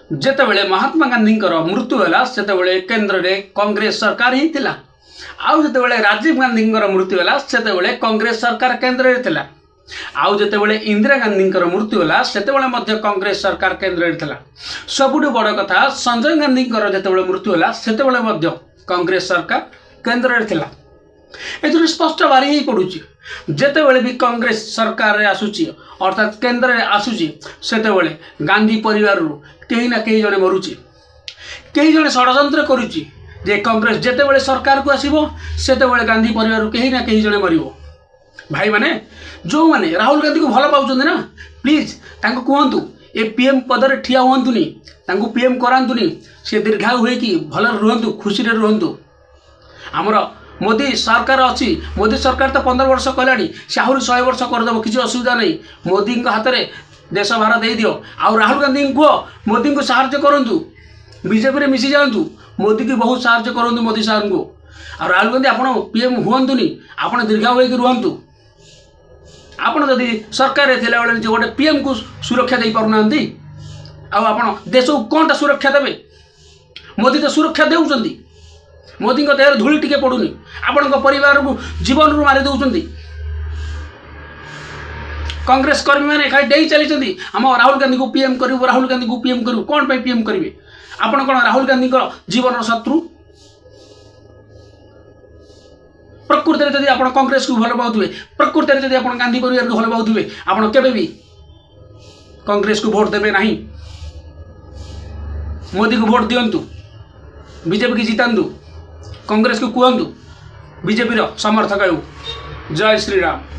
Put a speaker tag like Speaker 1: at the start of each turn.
Speaker 1: ଯେତେବେଳେ ମହାତ୍ମା ଗାନ୍ଧୀଙ୍କର ମୃତ୍ୟୁ ହେଲା ସେତେବେଳେ କେନ୍ଦ୍ରରେ କଂଗ୍ରେସ ସରକାର ହିଁ ଥିଲା। ଆଉ ଯେତେବେଳେ ରାଜୀବ ଗାନ୍ଧୀଙ୍କର ମୃତ୍ୟୁ ହେଲା ସେତେବେଳେ କଂଗ୍ରେସ ସରକାର କେନ୍ଦ୍ରରେ ଥିଲା। ଆଉ ଯେତେବେଳେ ଇନ୍ଦିରା ଗାନ୍ଧୀଙ୍କର ମୃତ୍ୟୁ ହେଲା ସେତେବେଳେ ମଧ୍ୟ କଂଗ୍ରେସ ସରକାର କେନ୍ଦ୍ରରେ ଥିଲା। ସବୁଠୁ ବଡ଼ କଥା, ସଞ୍ଜୟ ଗାନ୍ଧୀଙ୍କର ଯେତେବେଳେ ମୃତ୍ୟୁ ହେଲା ସେତେବେଳେ ମଧ୍ୟ କଂଗ୍ରେସ ସରକାର କେନ୍ଦ୍ରରେ ଥିଲା। ଏଥିରୁ ସ୍ପଷ୍ଟ ବାରି ହେଇ ପଡ଼ୁଛି, ଯେତେବେଳେ ବି କଂଗ୍ରେସ ସରକାରରେ ଆସୁଛି ଅର୍ଥାତ୍ କେନ୍ଦ୍ରରେ ଆସୁଛି ସେତେବେଳେ ଗାନ୍ଧୀ ପରିବାରରୁ କେହି ନା କେହି ଜଣେ ମରୁଛି, କେହି ଜଣେ ଷଡ଼ଯନ୍ତ୍ର କରୁଛି ଯେ କଂଗ୍ରେସ ଯେତେବେଳେ ସରକାରକୁ ଆସିବ ସେତେବେଳେ ଗାନ୍ଧୀ ପରିବାରରୁ କେହି ନା କେହି ଜଣେ ମରିବ। ଭାଇମାନେ, ଯେଉଁମାନେ ରାହୁଲ ଗାନ୍ଧୀକୁ ଭଲ ପାଉଛନ୍ତି ନା, ପ୍ଲିଜ୍ ତାଙ୍କୁ କୁହନ୍ତୁ ଏ ପିଏମ୍ ପଦରେ ଠିଆ ହୁଅନ୍ତୁନି, ତାଙ୍କୁ ପିଏମ୍ କରାନ୍ତୁନି। ସେ ଦୀର୍ଘାୟୁ ହୋଇକି ଭଲରେ ରୁହନ୍ତୁ, ଖୁସିରେ ରୁହନ୍ତୁ। ଆମର ମୋଦି ସରକାର ଅଛି, ମୋଦି ସରକାର ତ 15 ବର୍ଷ କଲାଣି, ସେ ଆହୁରି 100 ବର୍ଷ କରିଦେବ, କିଛି ଅସୁବିଧା ନାହିଁ। ମୋଦିଙ୍କ ହାତରେ ଦେଶ ଭାର ଦେଇଦିଅ। ଆଉ ରାହୁଲ ଗାନ୍ଧୀଙ୍କୁ କୁହ ମୋଦିଙ୍କୁ ସାହାଯ୍ୟ କରନ୍ତୁ, ବିଜେପିରେ ମିଶି ଯାଆନ୍ତୁ, ମୋଦିକୁ ବହୁତ ସାହାଯ୍ୟ କରନ୍ତୁ ମୋଦି ସାର୍ଙ୍କୁ। ଆଉ ରାହୁଲ ଗାନ୍ଧୀ ଆପଣ ପିଏମ୍ ହୁଅନ୍ତୁନି, ଆପଣ ଦୀର୍ଘାୟୁ ହୋଇକି ରୁହନ୍ତୁ। ଆପଣ ଯଦି ସରକାରରେ ଥିଲାବେଳେ ଯେ ଗୋଟେ ପିଏମ୍କୁ ସୁରକ୍ଷା ଦେଇପାରୁନାହାନ୍ତି, ଆଉ ଆପଣ ଦେଶକୁ କ'ଣଟା ସୁରକ୍ଷା ଦେବେ? ମୋଦି ତ ସୁରକ୍ଷା ଦେଉଛନ୍ତି, ମୋଦିଙ୍କ ଦେହରେ ଧୂଳି ଟିକେ ପଡ଼ୁନି, ଆପଣଙ୍କ ପରିବାରକୁ ଜୀବନରୁ ମାରି ଦେଉଛନ୍ତି। କଂଗ୍ରେସ କର୍ମୀମାନେ ଖାଲି ଡେଇ ଚାଲିଛନ୍ତି ଆମ ରାହୁଲ ଗାନ୍ଧୀକୁ ପିଏମ୍ କରିବୁ, ରାହୁଲ ଗାନ୍ଧୀକୁ ପିଏମ୍ କରିବୁ। କ'ଣ ପାଇଁ ପିଏମ୍ କରିବେ? ଆପଣ କ'ଣ ରାହୁଲ ଗାନ୍ଧୀଙ୍କ ଜୀବନର ଶତ୍ରୁ? ପ୍ରକୃତରେ ଯଦି ଆପଣ କଂଗ୍ରେସକୁ ଭଲ ପାଉଥିବେ, ପ୍ରକୃତରେ ଯଦି ଆପଣ ଗାନ୍ଧୀ ପରିବାରକୁ ଭଲ ପାଉଥିବେ, ଆପଣ କେବେ ବି କଂଗ୍ରେସକୁ ଭୋଟ ଦେବେ ନାହିଁ। ମୋଦିକୁ ଭୋଟ ଦିଅନ୍ତୁ, ବିଜେପିକୁ ଜିତାନ୍ତୁ, କଂଗ୍ରେସକୁ କୁହନ୍ତୁ ବିଜେପିର ସମର୍ଥକ ହେଉ। ଜୟ ଶ୍ରୀରାମ।